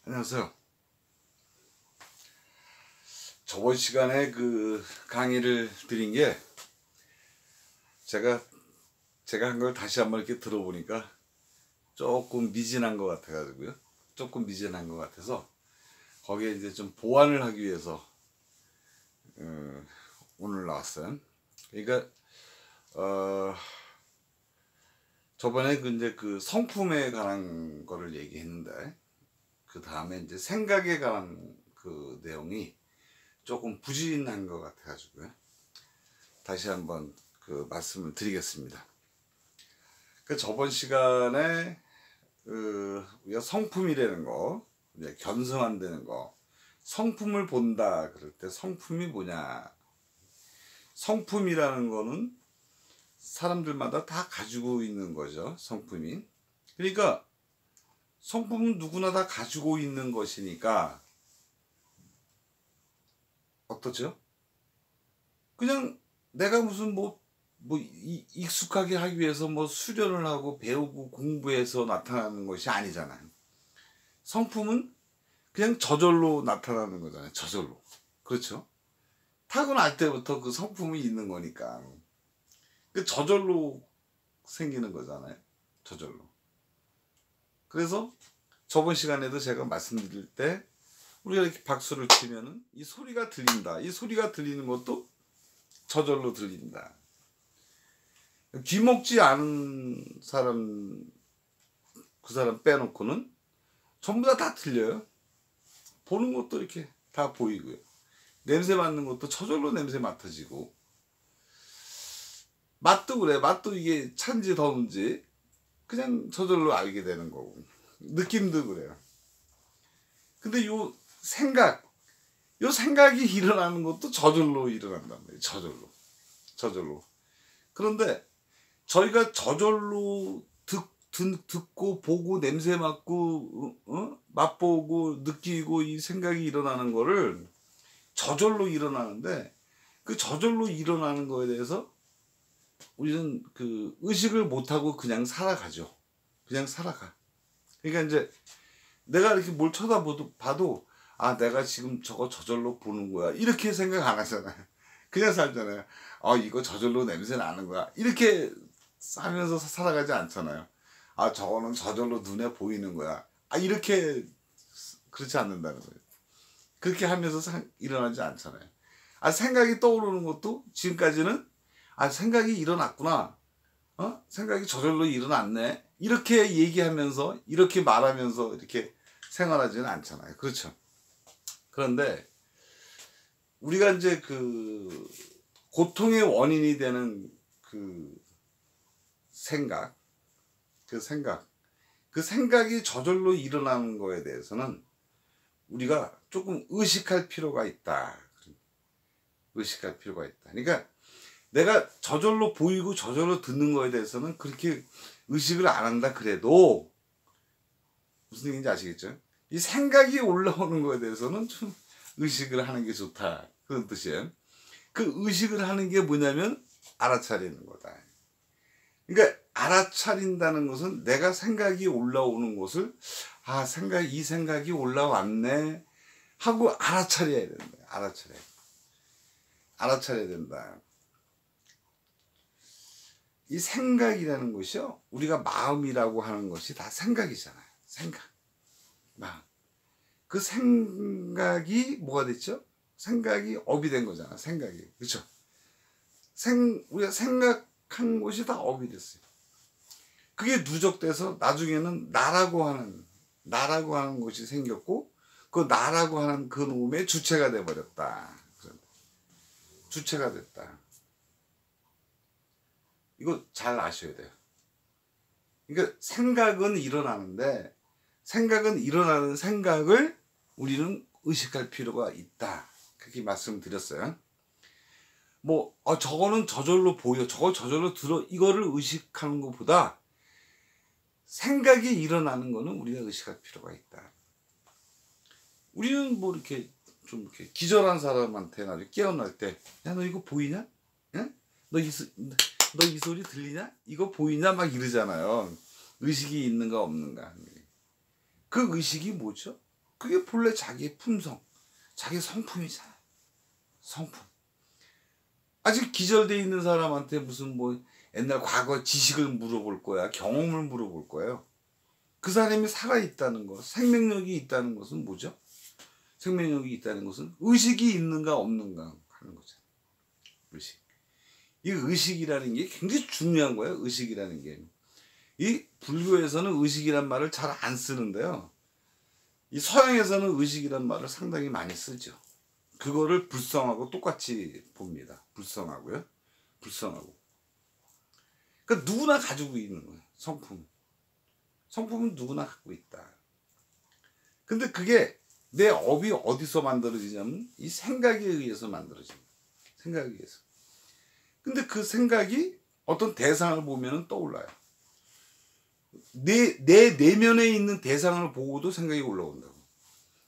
안녕하세요. 저번 시간에 그 강의를 드린 게 제가 한 걸 다시 한번 이렇게 들어보니까 조금 미진한 것 같아가지고요. 조금 미진한 것 같아서 거기에 이제 좀 보완을 하기 위해서 오늘 나왔어요. 그러니까 저번에 이제 그 성품에 관한 거를 얘기했는데 그 다음에 이제 생각에 관한 그 내용이 조금 부진한 것 같아가지고요. 다시 한번 그 말씀을 드리겠습니다. 그 저번 시간에 우리가 성품이라는 거, 이제 견성한다는 거, 성품을 본다 그럴 때 성품이 뭐냐? 성품이라는 거는 사람들마다 다 가지고 있는 거죠. 성품이. 그러니까 성품은 누구나 다 가지고 있는 것이니까 어떠죠? 그냥 내가 무슨 익숙하게 하기 위해서 수련을 하고 배우고 공부해서 나타나는 것이 아니잖아요. 성품은 그냥 저절로 나타나는 거잖아요. 저절로. 그렇죠? 타고날 때부터 그 성품이 있는 거니까. 그 저절로 생기는 거잖아요. 저절로. 그래서 저번 시간에도 제가 말씀드릴 때 우리가 이렇게 박수를 치면은 이 소리가 들린다. 이 소리가 들리는 것도 저절로 들린다. 귀먹지 않은 사람, 그 사람 빼놓고는 전부 다 들려요. 보는 것도 이렇게 다 보이고요. 냄새 맡는 것도 저절로 냄새 맡아지고. 맛도 그래. 맛도 이게 찬지 더운지 그냥 저절로 알게 되는 거고. 느낌도 그래요. 근데 요 생각이 일어나는 것도 저절로 일어난단 말이에요. 저절로. 그런데 저희가 저절로 듣고 보고 냄새 맡고 맛보고 느끼고 이 생각이 일어나는 거를 저절로 일어나는데 그 저절로 일어나는 거에 대해서 우리는 그 의식을 못하고 그냥 살아가죠. 그냥 살아가. 그러니까 이제 내가 이렇게 뭘 쳐다봐도 아 내가 지금 저거 저절로 보는 거야 이렇게 생각 안 하잖아요. 그냥 살잖아요. 이거 저절로 냄새 나는 거야 이렇게 하면서 살아가지 않잖아요. 아 저거는 저절로 눈에 보이는 거야 이렇게 그렇지 않는다는 거예요. 그렇게 하면서 일어나지 않잖아요. 생각이 떠오르는 것도 지금까지는 생각이 일어났구나, 생각이 저절로 일어났네 이렇게 얘기하면서 이렇게 말하면서 이렇게 생활하지는 않잖아요. 그렇죠? 그런데 우리가 이제 그 고통의 원인이 되는 그 생각이 저절로 일어나는 거에 대해서는 우리가 조금 의식할 필요가 있다. 그러니까 내가 저절로 보이고 저절로 듣는 거에 대해서는 그렇게 의식을 안 한다 그래도 무슨 얘기인지 아시겠죠? 이 생각이 올라오는 거에 대해서는 좀 의식을 하는 게 좋다. 그런 뜻이에요. 그 의식을 하는 게 뭐냐면 알아차리는 거다. 그러니까 알아차린다는 것은 내가 생각이 올라오는 것을 이 생각이 올라왔네 하고 알아차려야 된다. 알아차려야 된다. 이 생각이라는 것이요, 우리가 마음이라고 하는 것이 다 생각이잖아요. 그 생각이 뭐가 됐죠? 생각이 업이 된 거잖아. 생각이. 그렇죠? 우리가 생각한 것이 다 업이 됐어요. 그게 누적돼서 나중에는 나라고 하는 것이 생겼고, 그 나라고 하는 그 놈의 주체가 돼버렸다. 주체가 됐다. 이거 잘 아셔야 돼요. 그러니까 생각은 일어나는데 일어나는 생각을 우리는 의식할 필요가 있다. 그렇게 말씀드렸어요. 저거는 저절로 보여. 저거 저절로 들어. 이거를 의식하는 것보다 생각이 일어나는 거는 우리가 의식할 필요가 있다. 우리는 이렇게 좀 이렇게 기절한 사람한테 나중에 깨어날 때, 야, 너 이거 보이냐? 응? 너 이 소리 들리냐? 이거 보이냐? 막 이러잖아요. 의식이 있는가 없는가. 그 의식이 뭐죠? 그게 본래 자기의 품성, 자기 성품이잖아. 성품. 아직 기절돼 있는 사람한테 무슨 뭐 옛날 과거 지식을 물어볼 거야, 경험을 물어볼 거예요. 그 사람이 살아있다는 것, 생명력이 있다는 것은 뭐죠? 생명력이 있다는 것은 의식이 있는가 없는가 하는 거죠. 의식. 이 의식이라는 게 굉장히 중요한 거예요. 의식이라는 게. 이 불교에서는 의식이란 말을 잘 안 쓰는데요. 이 서양에서는 의식이란 말을 상당히 많이 쓰죠. 그거를 불성하고 똑같이 봅니다. 불성하고요. 불성하고. 그러니까 누구나 가지고 있는 거예요. 성품. 성품은 누구나 갖고 있다. 근데 그게 내 업이 어디서 만들어지냐면 이 생각에 의해서 만들어집니다. 생각에 의해서. 근데 그 생각이 어떤 대상을 보면 떠올라요. 내 내면에 있는 대상을 보고도 생각이 올라온다고.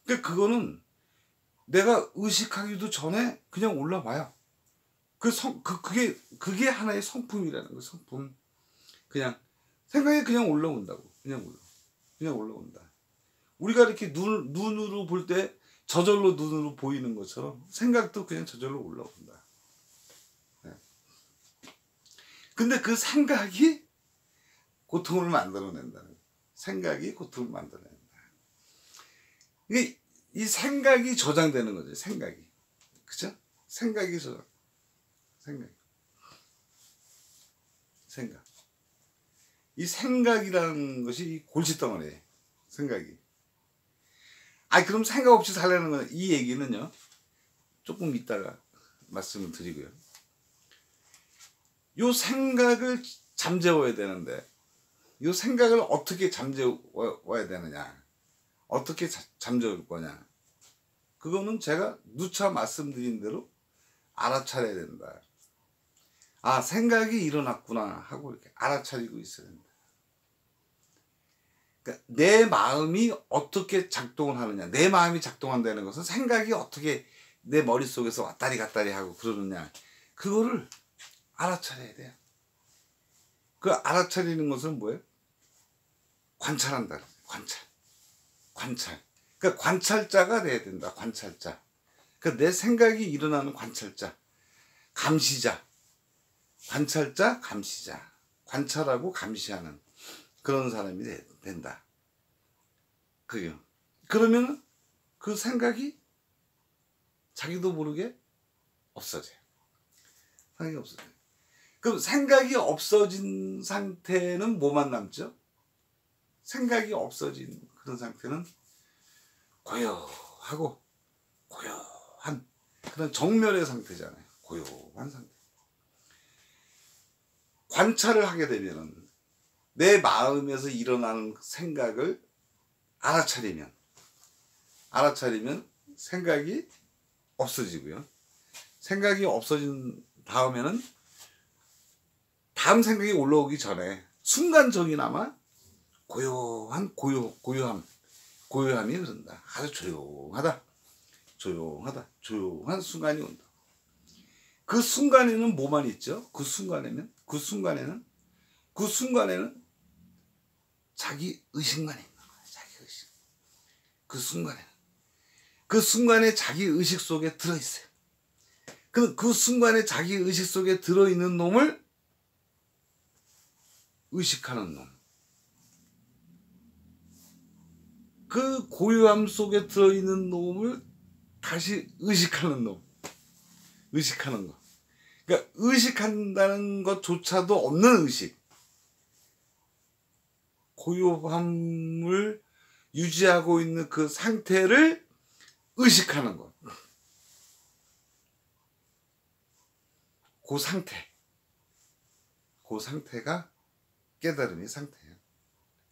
그러니까 그거는 내가 의식하기도 전에 그냥 올라와요. 그게 하나의 성품이라는 거예요. 성품. 그냥 생각이 그냥 올라온다고. 그냥 올라온다. 우리가 이렇게 눈으로 볼 때 저절로 눈으로 보이는 것처럼 생각도 그냥 저절로 올라온다. 네. 근데 그 생각이 고통을 만들어낸다는 거예요. 생각이 고통을 만들어낸다. 이 생각이 저장되는 거죠. 생각이. 그죠? 생각이 저장. 생각. 이 생각이라는 것이 골칫덩어리예요. 생각이. 그럼 생각 없이 살려는 건 이 얘기는요. 조금 이따가 말씀을 드리고요. 요 생각을 잠재워야 되는데 요 생각을 어떻게 잠재워야 되느냐. 어떻게 잠재울 거냐. 그거는 제가 누차 말씀드린 대로 알아차려야 된다. 생각이 일어났구나 하고 이렇게 알아차리고 있어야 된다. 그러니까 내 마음이 어떻게 작동을 하느냐. 내 마음이 작동한다는 것은 생각이 어떻게 내 머릿속에서 왔다리 갔다리 하고 그러느냐. 그거를 알아차려야 돼요. 그 알아차리는 것은 뭐예요? 관찰한다. 관찰. 그러니까 관찰자가 돼야 된다. 관찰자. 그러니까 내 생각이 일어나는 관찰자. 감시자. 관찰자, 감시자. 관찰하고 감시하는 그런 사람이 된다. 그게요. 그러면 그 생각이 자기도 모르게 없어져요. 생각이 없어져요. 그럼 생각이 없어진 상태는 뭐만 남죠? 생각이 없어진 그런 상태는 고요하고 고요한 그런 정멸의 상태잖아요. 고요한 상태. 관찰을 하게 되면은 내 마음에서 일어나는 생각을 알아차리면 생각이 없어지고요. 생각이 없어진 다음에는 다음 생각이 올라오기 전에 순간적이나마 고요함이 흐른다. 아주 조용한 순간이 온다. 그 순간에는 뭐만 있죠? 그 순간에는 자기 의식만 있는 거예요. 자기 의식. 그 순간에 자기 의식 속에 들어있어요. 그 순간에 자기 의식 속에 들어있는 놈을 의식하는 놈. 그 고요함 속에 들어있는 놈을 다시 의식하는 놈. 의식하는 거. 그러니까 의식한다는 것조차도 없는 의식. 고요함을 유지하고 있는 그 상태를 의식하는 것. 그 상태가 깨달음의 상태예요.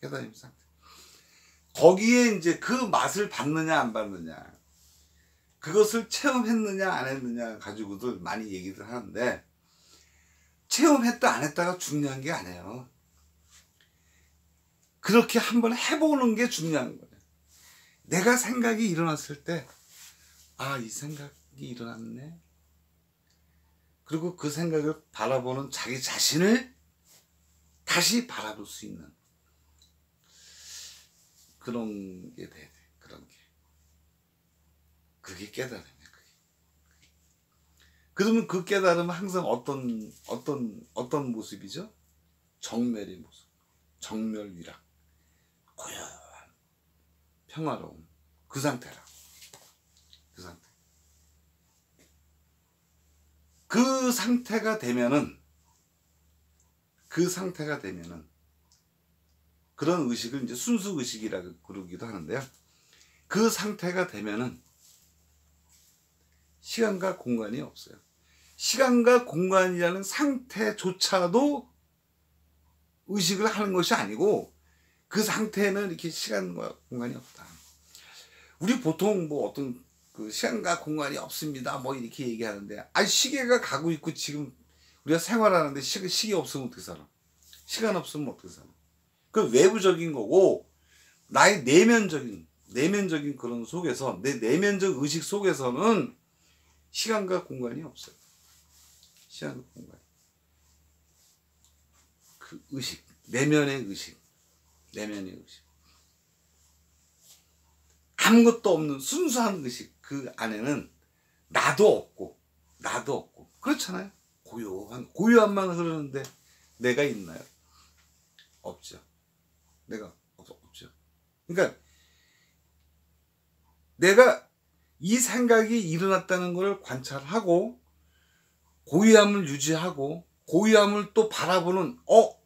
깨달음의 상태. 거기에 이제 그 맛을 받느냐 안 받느냐, 그것을 체험했느냐 안 했느냐 가지고도 많이 얘기를 하는데, 체험했다 안 했다가 중요한 게 아니에요. 그렇게 한번 해보는 게 중요한 거예요. 내가 생각이 일어났을 때, 이 생각이 일어났네. 그리고 그 생각을 바라보는 자기 자신을 다시 바라볼 수 있는 그런 게 돼야 돼. 그런 게. 그게 깨달음이야. 그러면 그 깨달음은 항상 어떤 모습이죠? 정멸의 모습. 정멸위락. 고요한 평화로움. 그 상태라고. 그 상태. 그 상태가 되면은 그런 의식을 이제 순수 의식이라고 그러기도 하는데요. 그 상태가 되면은 시간과 공간이 없어요. 시간과 공간이라는 상태조차도 의식을 하는 것이 아니고 그 상태에는 이렇게 시간과 공간이 없다. 우리 보통 뭐 어떤 그 시간과 공간이 없습니다. 뭐 이렇게 얘기하는데 시계가 가고 있고 지금 우리가 생활하는데 시계 없으면 어떻게 살아? 시간 없으면 어떻게 살아? 그 외부적인 거고 나의 내면적인 그런 속에서 내 내면적 의식 속에서는 시간과 공간이 없어요. 시간과 공간. 그 의식, 내면의 의식. 아무것도 없는 순수한 의식 그 안에는 나도 없고 그렇잖아요. 고요함만 흐르는데 내가 있나요? 없죠. 내가 없죠. 그러니까 내가 이 생각이 일어났다는 걸 관찰하고 고요함을 유지하고 고요함을 또 바라보는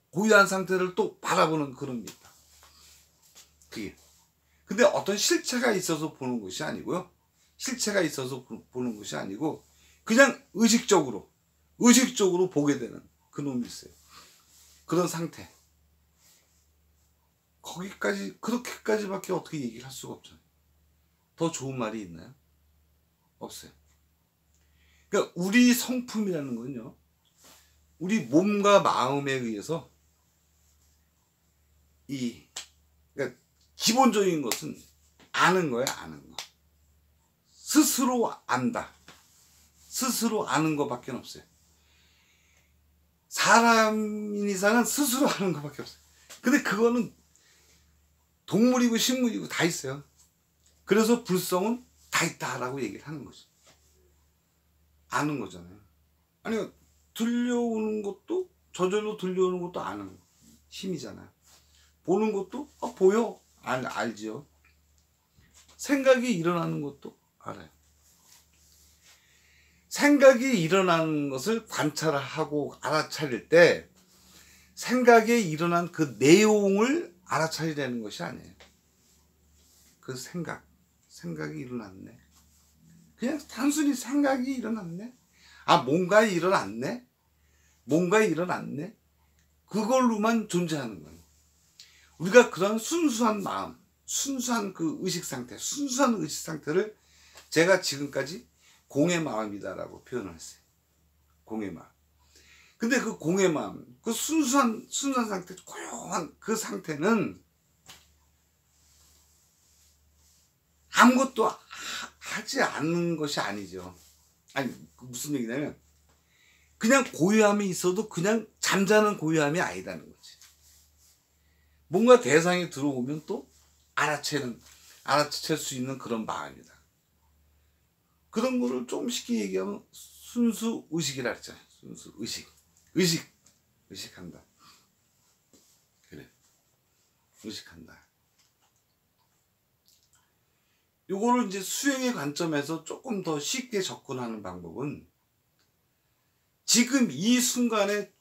고요한 상태를 또 바라보는 그런 게 있다. 그게. 근데 어떤 실체가 있어서 보는 것이 아니고요. 실체가 있어서 보는 것이 아니고 그냥 의식적으로 보게 되는 그놈이 있어요. 그런 상태. 그렇게까지밖에 어떻게 얘기를 할 수가 없잖아요. 더 좋은 말이 있나요? 없어요. 그러니까 우리 성품이라는 건요. 우리 몸과 마음에 의해서 그러니까 기본적인 것은 아는 거야, 아는 거. 스스로 안다. 스스로 아는 것밖에 없어요. 사람인 이상은 스스로 아는 것밖에 없어요. 근데 그거는 동물이고 식물이고 다 있어요. 그래서 불성은 다 있다라고 얘기를 하는 거죠. 아는 거잖아요. 아니, 들려오는 것도, 저절로 들려오는 것도 아는 힘이잖아요. 보는 것도, 보여. 알지요. 생각이 일어나는 것도 알아요. 생각이 일어나는 것을 관찰하고 알아차릴 때 생각에 일어난 그 내용을 알아차리려는 것이 아니에요. 그 생각이 일어났네. 그냥 단순히 생각이 일어났네. 뭔가 일어났네. 그걸로만 존재하는 거예요. 우리가 그런 순수한 마음, 순수한 그 의식 상태를 제가 지금까지 공의 마음이다라고 표현을 했어요. 공의 마음. 근데 그 공의 마음, 그 순수한 상태, 고요한 그 상태는 아무것도 하지 않는 것이 아니죠. 아니, 무슨 얘기냐면, 그냥 고요함이 있어도 그냥 잠자는 고요함이 아니다는 거지. 뭔가 대상이 들어오면 또 알아챌 수 있는 그런 마음이다. 그런 거를 좀 쉽게 얘기하면 순수 의식이라 했잖아요. 순수 의식한다. 그래. 의식한다. 요거를 이제 수행의 관점에서 조금 더 쉽게 접근하는 방법은 지금 이 순간에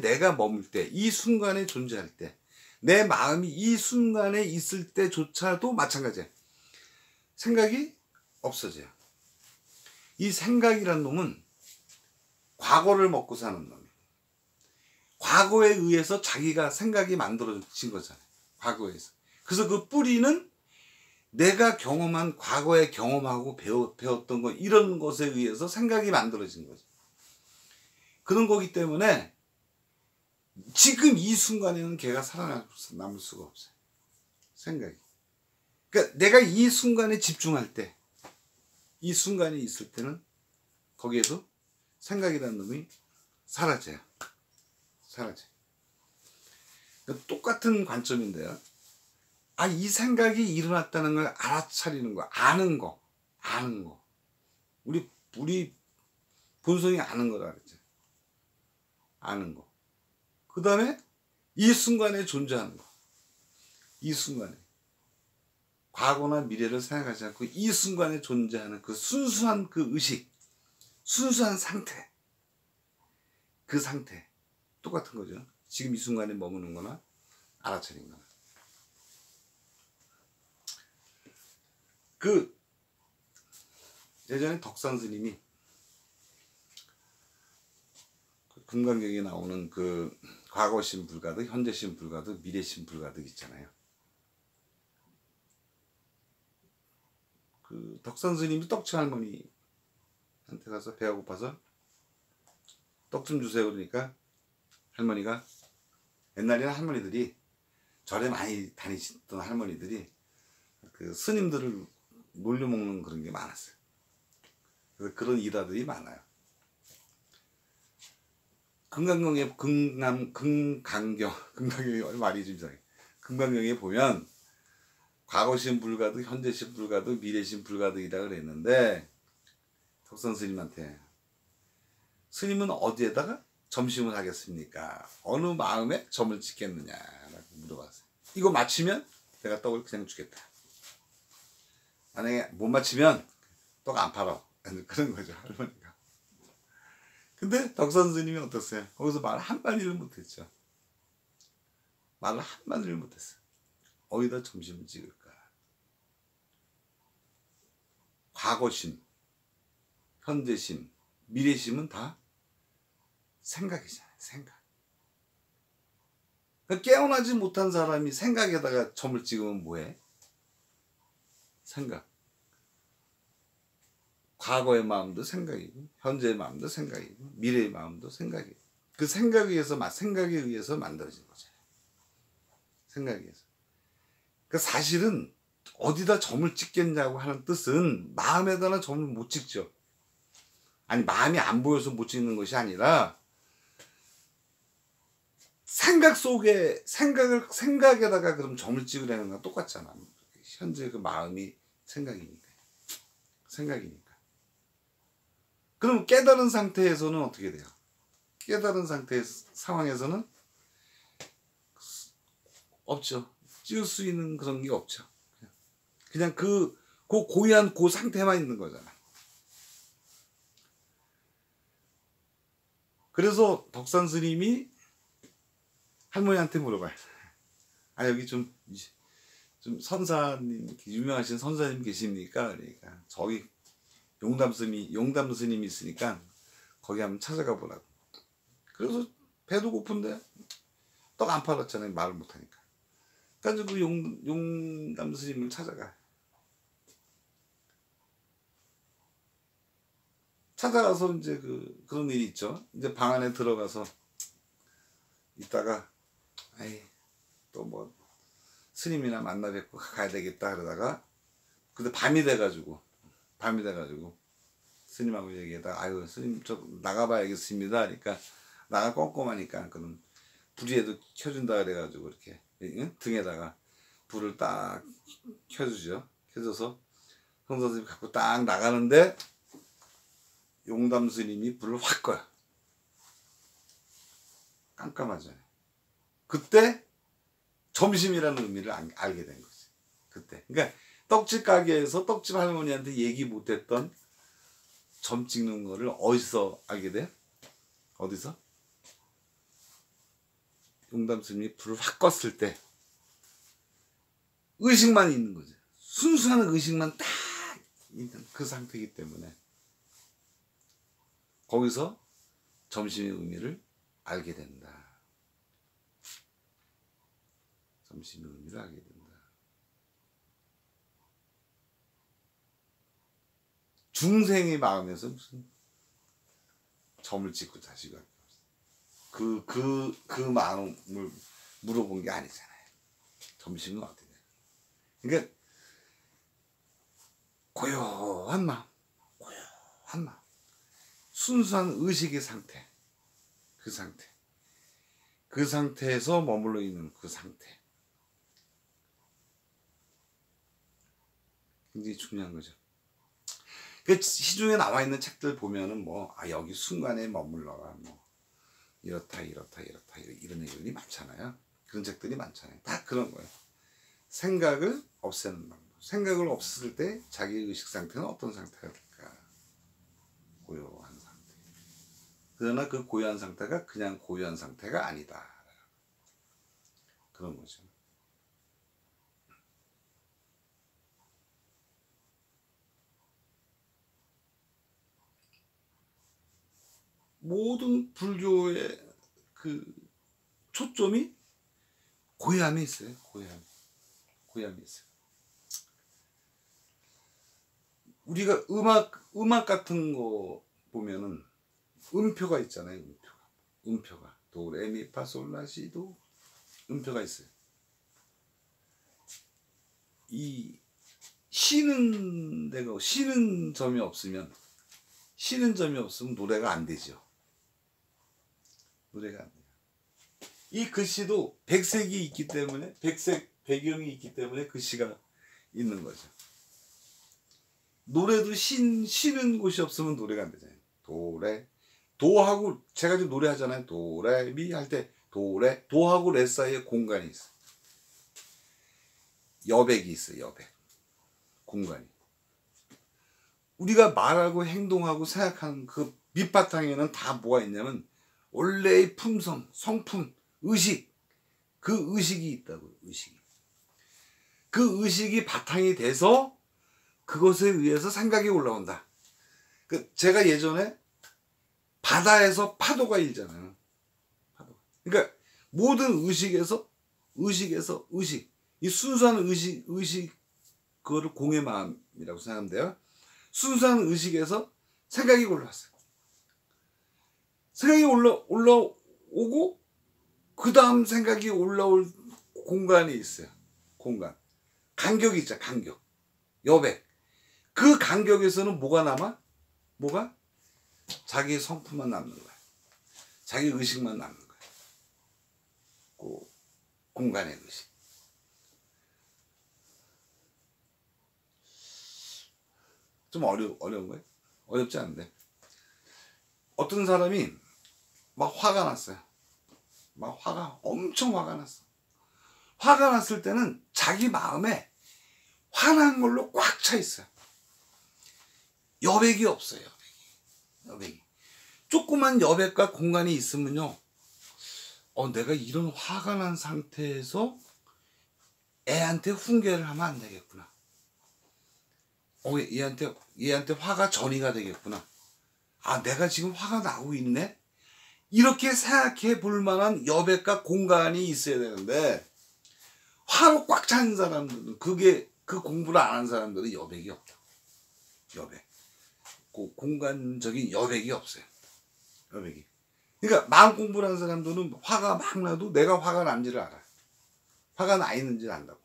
내가 머물 때, 이 순간에 존재할 때, 내 마음이 이 순간에 있을 때조차도 마찬가지야. 생각이 없어져요. 이 생각이란 놈은 과거를 먹고 사는 놈이에요. 과거에 의해서 자기가 생각이 만들어진 거잖아요. 과거에서. 그래서 그 뿌리는 내가 경험한 과거에 경험하고 배웠던 것 이런 것에 의해서 생각이 만들어진 거죠. 그런 거기 때문에 지금 이 순간에는 걔가 살아남을 수가 없어요. 생각이. 그러니까 내가 이 순간에 집중할 때, 이 순간에 있을 때는 거기에서 생각이라는 놈이 사라져요. 그러니까 똑같은 관점인데요. 이 생각이 일어났다는 걸 알아차리는 거, 아는 거. 우리 본성이 아는 거라 그랬죠. 아는 거. 그 다음에 이 순간에 존재하는 거. 이 순간에. 과거나 미래를 생각하지 않고 이 순간에 존재하는 그 순수한 그 의식, 순수한 상태. 그 상태. 똑같은 거죠. 지금 이 순간에 머무는 거나 알아차린 거나. 예전에 덕산 스님이 금강경에 나오는 그 과거심 불가득, 현재심 불가득, 미래심 불가득 있잖아요. 그 덕산 스님이 떡치 할머니한테 가서 배가 고파서 떡 좀 주세요 그러니까 할머니가, 옛날에는 할머니들이, 절에 많이 다니시던 할머니들이 그 스님들을 놀려먹는 그런 게 많았어요. 그래서 그런 일화들이 많아요. 금강경에 말이 좀 이상해. 금강경에 보면 과거심 불가득, 현재심 불가득, 미래심 불가득이라 그랬는데 덕산 스님한테, 스님은 어디에다가 점심을 하겠습니까? 어느 마음에 점을 찍겠느냐라고 물어봤어요. 이거 맞히면 내가 떡을 그냥 주겠다. 만약에 못 맞히면 떡 안 팔아. 그런 거죠, 할머니가. 근데 덕산 스님이 어땠어요? 거기서 말 한마디를 못했죠. 말을 한마디를 못했어요. 어디다 점심을 찍을까? 과거심, 현재심, 미래심은 다 생각이잖아요. 생각. 깨어나지 못한 사람이 생각에다가 점을 찍으면 뭐해? 생각. 과거의 마음도 생각이고, 현재의 마음도 생각이고, 미래의 마음도 생각이고. 그 생각에 의해서 만들어진 거잖아요. 생각에 의해서. 그 사실은 어디다 점을 찍겠냐고 하는 뜻은 마음에다가 점을 못 찍죠. 아니, 마음이 안 보여서 못 찍는 것이 아니라 생각 속에, 생각에다가 그럼 점을 찍으려는 건 똑같잖아. 현재 그 마음이 생각이니까. 그럼 깨달은 상태에서는 어떻게 돼요? 깨달은 상황에서는 없죠. 찍을 수 있는 그런 게 없죠. 그냥 그 고유한 그 상태만 있는 거잖아. 그래서 덕산 스님이 할머니한테 물어봐요. 여기 좀 선사님, 유명하신 선사님 계십니까? 그러니까 저기 용담 스님이 있으니까 거기 한번 찾아가 보라고. 그래서 배도 고픈데 떡 안 팔았잖아요. 말을 못하니까. 그래서 그 용담 스님을 찾아가. 찾아가서 이제 그런 일이 있죠. 이제 방 안에 들어가서 있다가 또 뭐 스님이나 만나 뵙고 가야 되겠다 그러다가, 근데 밤이 돼가지고 스님하고 얘기하다가 스님 저 나가봐야겠습니다. 그러니까 나가 꼼꼼하니까 그럼 불이에도 켜준다 그래가지고 이렇게 등에다가 불을 딱 켜주죠. 켜줘서 성사스님 갖고 딱 나가는데 용담 스님이 불을 확 꺼요. 깜깜하잖아요. 그때 점심이라는 의미를 알게 된 거지. 그때. 그러니까 떡집 가게에서 떡집 할머니한테 얘기 못했던 점 찍는 거를 어디서 알게 돼? 어디서? 용담 스님이 불을 확 껐을 때 의식만 있는 거지. 순수한 의식만 딱 있는 그 상태이기 때문에 거기서 점심의 의미를 알게 된다. 점심의 의미를 알게 된다. 중생의 마음에서 무슨 점을 찍고 자식을 그 마음을 물어본 게 아니잖아요. 점심은 어떻게 돼? 그러니까 고요한 마음, 순수한 의식의 상태, 그 상태에서 머물러 있는 그 상태. 굉장히 중요한 거죠. 그 시중에 나와 있는 책들 보면은 뭐 여기 순간에 머물러라 뭐 이렇다 이런 얘기들이 많잖아요. 그런 책들이 많잖아요. 다 그런 거예요. 생각을 없애는 방법. 생각을 없을 때 자기 의식 상태는 어떤 상태가 될까? 고요한 상태. 그러나 그 고요한 상태가 그냥 고요한 상태가 아니다. 그런 거죠. 모든 불교의 그 초점이 고요함에 있어요. 고요함에 있어요. 우리가 음악 같은 거 보면은 음표가 있잖아요. 음표가 도레미파솔라시도 음표가 있어요. 이 쉬는 점이 없으면 노래가 안 되죠. 노래가 안 돼요. 이 글씨도 백색이 있기 때문에 백색 배경이 있기 때문에 글씨가 있는 거죠. 노래도 쉬는 곳이 없으면 노래가 안 되잖아요. 도하고 제가 지금 노래하잖아요. 도레미 할 때 도하고 레 사이에 공간이 있어요. 여백이 있어요. 여백 공간이. 우리가 말하고 행동하고 생각하는 그 밑바탕에는 다 뭐가 있냐면 원래의 품성, 성품, 의식, 그 의식이 있다고요. 그 의식이 바탕이 돼서 그것에 의해서 생각이 올라온다. 제가 예전에 바다에서 파도가 일잖아요. 그러니까 모든 의식에서 이 순수한 의식 그거를 공의 마음이라고 생각하면 돼요. 순수한 의식에서 생각이 올라왔어요. 생각이 올라오고 그 다음 생각이 올라올 공간이 있어요. 간격이 있죠. 간격. 여백. 그 간격에서는 뭐가 남아? 자기의 성품만 남는 거야. 자기 의식만 남는 거야. 그 공간의 의식. 좀 어려운 거예요? 어렵지 않은데. 어떤 사람이 막 화가 났어요. 엄청 화가 났어. 화가 났을 때는 자기 마음에 화난 걸로 꽉 차 있어요. 여백이 없어요. 여백이. 조그만 여백과 공간이 있으면요. 내가 이런 화가 난 상태에서 애한테 훈계를 하면 안 되겠구나. 얘한테 화가 전이가 되겠구나. 내가 지금 화가 나고 있네? 이렇게 생각해 볼 만한 여백과 공간이 있어야 되는데, 화로 꽉 찬 사람들은, 그 공부를 안 한 사람들은 여백이 없다. 여백. 그 공간적인 여백이 없어요. 여백이. 그러니까 마음 공부를 한 사람들은 화가 막 나도 내가 화가 난지를 알아. 화가 나 있는지를 안다고.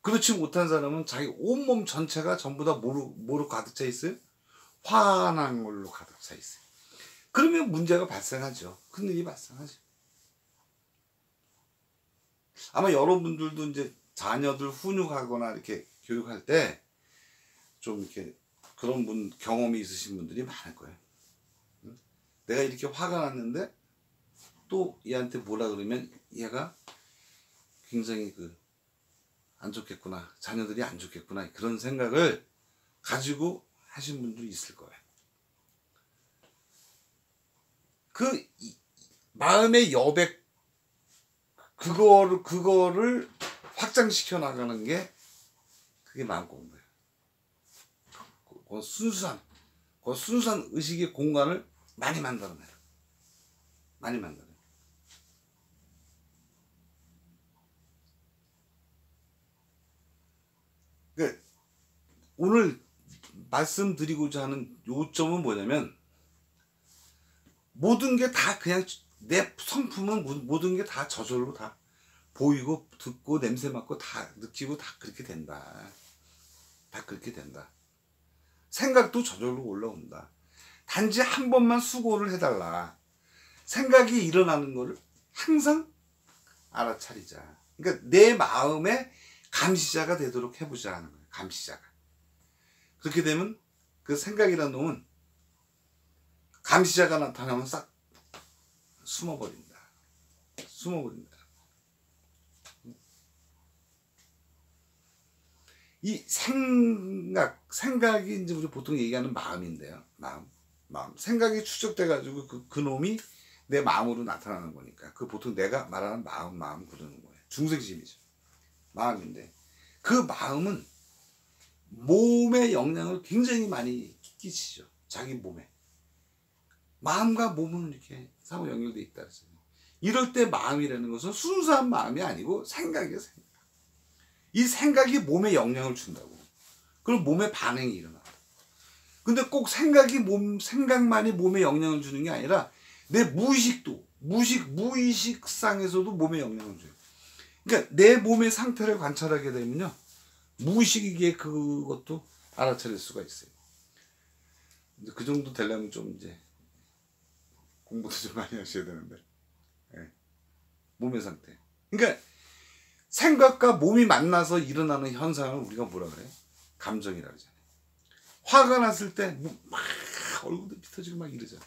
그렇지 못한 사람은 자기 온몸 전체가 전부 다 뭐로 가득 차 있어요? 화난 걸로 가득 차 있어요. 그러면 문제가 발생하죠. 큰일이 발생하죠. 아마 여러분들도 이제 자녀들 훈육하거나 이렇게 교육할 때 좀 이렇게 그런 경험이 있으신 분들이 많을 거예요. 내가 이렇게 화가 났는데 또 얘한테 뭐라 그러면 얘가 굉장히 안 좋겠구나. 자녀들이 안 좋겠구나. 그런 생각을 가지고 하신 분들이 있을 거예요. 마음의 여백, 그거를 확장시켜 나가는 게 그게 마음 공부예요. 그 순수한 의식의 공간을 많이 만들어내요. 많이 만들어요. 그러니까 오늘 말씀드리고자 하는 요점은 뭐냐면, 모든 게 다 그냥 내 성품은 모든 게 다 저절로 다 보이고 듣고 냄새 맡고 다 느끼고 다 그렇게 된다. 다 그렇게 된다. 생각도 저절로 올라온다. 단지 한 번만 수고를 해달라. 생각이 일어나는 거를 항상 알아차리자. 그러니까 내 마음의 감시자가 되도록 해보자 하는 거예요. 감시자가. 그렇게 되면 그 생각이라는 놈은 감시자가 나타나면 싹 숨어버린다. 숨어버린다. 이 생각이 이제 우리 보통 얘기하는 마음인데요. 마음. 생각이 추적돼가지고 그 놈이 내 마음으로 나타나는 거니까. 그 보통 내가 말하는 마음 그러는 거예요. 중생심이죠. 마음인데. 그 마음은 몸에 영향을 굉장히 많이 끼치죠. 자기 몸에. 마음과 몸은 이렇게 상호 연결되어 있다 그랬어요. 이럴 때 마음이라는 것은 순수한 마음이 아니고 생각이에요. 생각. 이 생각이 몸에 영향을 준다고. 그럼 몸에 반응이 일어나. 근데 꼭 생각만이 몸에 영향을 주는 게 아니라 내 무의식도, 무의식상에서도 몸에 영향을 줘요. 그러니까 내 몸의 상태를 관찰하게 되면요. 무의식이기에 그것도 알아차릴 수가 있어요. 그 정도 되려면 좀 이제 공부도 좀 많이 하셔야 되는데. 네. 몸의 상태. 그러니까 생각과 몸이 만나서 일어나는 현상을 우리가 뭐라 그래요? 감정이라고 하잖아요. 화가 났을 때 막 얼굴도 삐뚤어지고 막 이러잖아.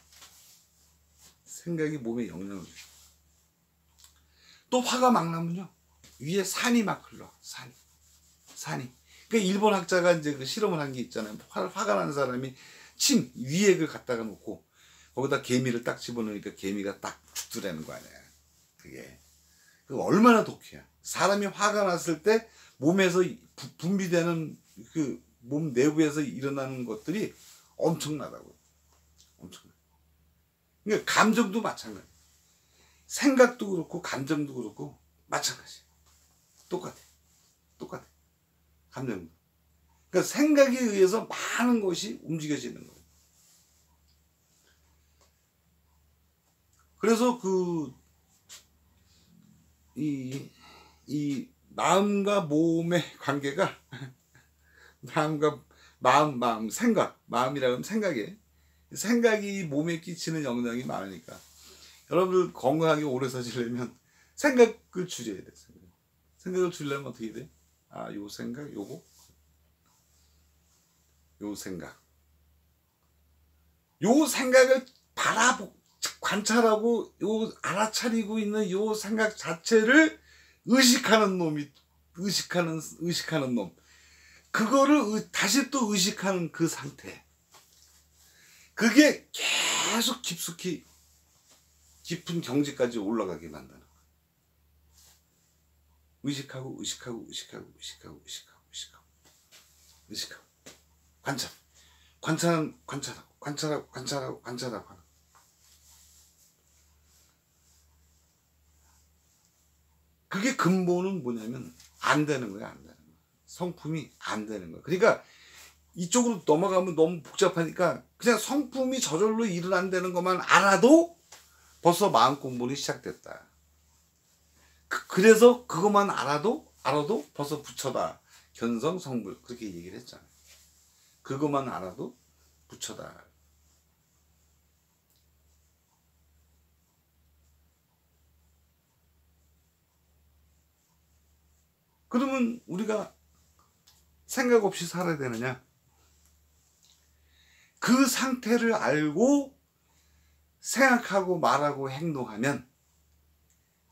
생각이 몸에 영향을 줘요. 또 화가 막 나면요. 위에 산이 막 흘러. 산이. 그러니까 일본 학자가 이제 그 실험을 한 게 있잖아요. 화가 난 사람이 침 위에 그 갖다가 놓고 거기다 개미를 딱 집어넣으니까 개미가 딱 죽더라는 거 아니야. 그게 얼마나 독해요. 사람이 화가 났을 때 몸에서 분비되는 그 몸 내부에서 일어나는 것들이 엄청나다고요. 엄청나. 그러니까 감정도 마찬가지. 생각도 그렇고 감정도 그렇고 마찬가지. 똑같아. 감정도. 그러니까 생각에 의해서 많은 것이 움직여지는 거예요. 그래서 이 마음과 몸의 관계가 마음과 마음이라고 하면 생각이 몸에 끼치는 영향이 많으니까 여러분들 건강하게 오래 사시려면 생각을 줄여야 돼. 생각을 줄이려면 어떻게 돼? 요 생각, 요 생각을 관찰하고 알아차리고 있는 요 생각 자체를 의식하는 놈. 그거를 다시 또 의식하는 그 상태. 그게 계속 깊은 경지까지 올라가게 만드는 거야. 의식하고. 관찰하고. 그게 근본은 뭐냐면 안 되는 거야. 성품이 안 되는 거야. 그러니까 이쪽으로 넘어가면 너무 복잡하니까 그냥 성품이 저절로 일어난다는 것만 알아도 벌써 마음 공부는 시작됐다. 그래서 그것만 알아도 벌써 부처다. 견성, 성불 그렇게 얘기를 했잖아. 그것만 알아도 부처다. 그러면 우리가 생각 없이 살아야 되느냐? 그 상태를 알고 생각하고 말하고 행동하면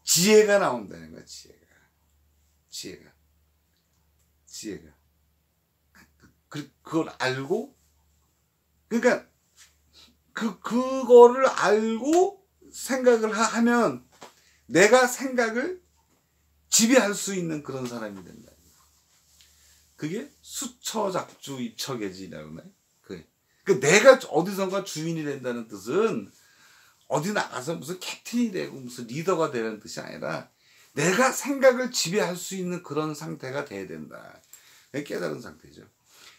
지혜가 나온다는 거야. 지혜가. 그걸 알고 그러니까 그거를 알고 생각을 하면 내가 생각을 지배할 수 있는 그런 사람이 된다. 그게 수처작주 입처계지라고 하나요? 내가 어디선가 주인이 된다는 뜻은 어디 나가서 무슨 캡틴이 되고 무슨 리더가 되는 뜻이 아니라 내가 생각을 지배할 수 있는 그런 상태가 돼야 된다. 깨달은 상태죠.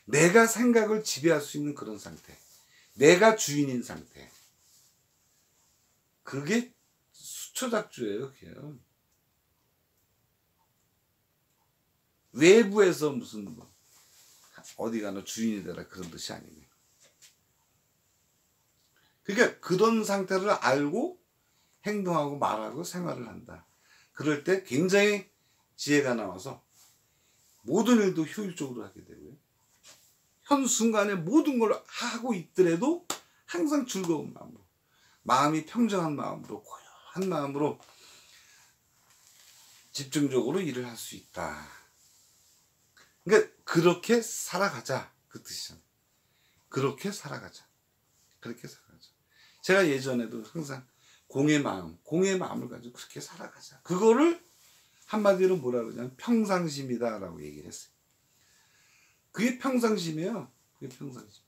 내가 생각을 지배할 수 있는 그런 상태. 내가 주인인 상태. 그게 수처작주예요. 그게요. 외부에서 무슨 어디 가나 주인이 되라 그런 뜻이 아니에요. 그러니까 그런 상태를 알고 행동하고 말하고 생활을 한다. 그럴 때 굉장히 지혜가 나와서 모든 일도 효율적으로 하게 되고요. 현 순간에 모든 걸 하고 있더라도 항상 즐거운 마음으로, 마음이 평정한 마음으로, 고요한 마음으로 집중적으로 일을 할 수 있다. 그러니까 그렇게 살아가자, 그 뜻이잖아요. 그렇게 살아가자. 그렇게 살아가자. 제가 예전에도 항상 공의 마음을 가지고 그렇게 살아가자. 그거를 한마디로 뭐라 그러냐면 평상심이다라고 얘기를 했어요. 그게 평상심이에요. 그게 평상심.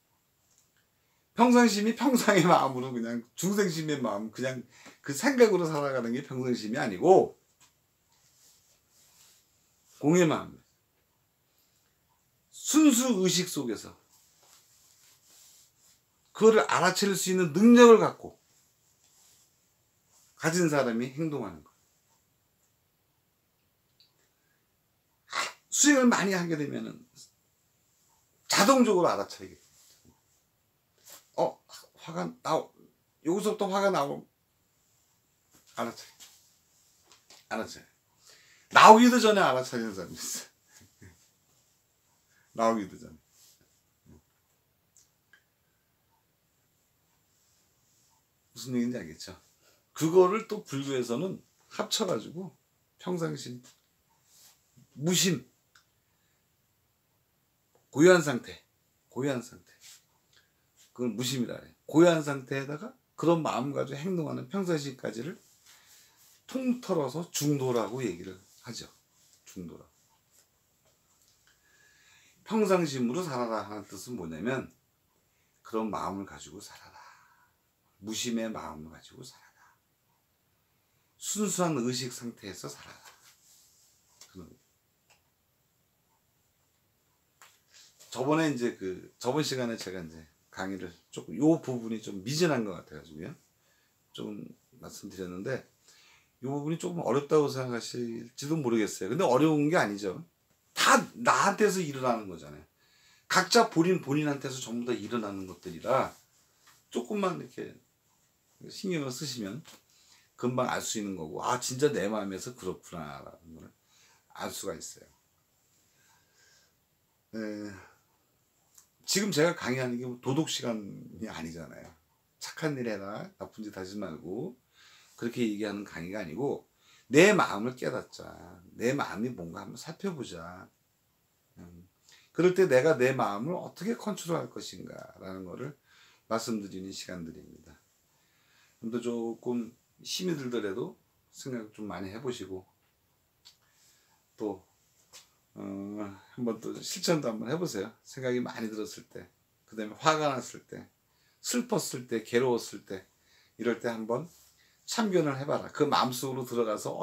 평상심이 평상의 마음으로 그냥 중생심의 마음, 그냥 그 생각으로 살아가는 게 평상심이 아니고 공의 마음. 순수 의식 속에서 그거를 알아챌 수 있는 능력을 갖고 가진 사람이 행동하는 거. 수행을 많이 하게 되면은 자동적으로 알아차리게 돼. 화가 여기서부터 화가 나오면 알아차려. 나오기도 전에 알아차리는 사람이 있어. 나오기도 전에. 무슨 얘기인지 알겠죠? 그거를 또 불교에서는 합쳐가지고 평상심, 무심, 고요한 상태. 그걸 무심이라 해요. 고요한 상태에다가 그런 마음 가지고 행동하는 평상심까지를 통틀어서 중도라고 얘기를 하죠. 중도라. 평상심으로 살아라 하는 뜻은 뭐냐면 그런 마음을 가지고 살아라. 무심의 마음을 가지고 살아라. 순수한 의식 상태에서 살아라. 저번에 이제 저번 시간에 제가 이제 강의를 조금 요 부분이 좀 미진한 것 같아가지고요. 좀 말씀드렸는데 이 부분이 조금 어렵다고 생각하실지도 모르겠어요. 근데 어려운 게 아니죠. 다 나한테서 일어나는 거잖아요. 각자 본인한테서 전부 다 일어나는 것들이라 조금만 이렇게 신경을 쓰시면 금방 알 수 있는 거고, 아 진짜 내 마음에서 그렇구나 라는 걸 알 수가 있어요. 지금 제가 강의하는 게 도덕 시간이 아니잖아요. 착한 일 해라, 나쁜 짓 하지 말고, 그렇게 얘기하는 강의가 아니고 내 마음을 깨닫자. 내 마음이 뭔가 한번 살펴보자. 그럴 때 내가 내 마음을 어떻게 컨트롤할 것인가 라는 거를 말씀드리는 시간들입니다. 또 조금 힘이 들더라도 생각 좀 많이 해보시고 또 한번 또 실천도 한번 해보세요. 생각이 많이 들었을 때, 그 다음에 화가 났을 때, 슬펐을 때, 괴로웠을 때, 이럴 때 한번 참견을 해봐라. 그 마음속으로 들어가서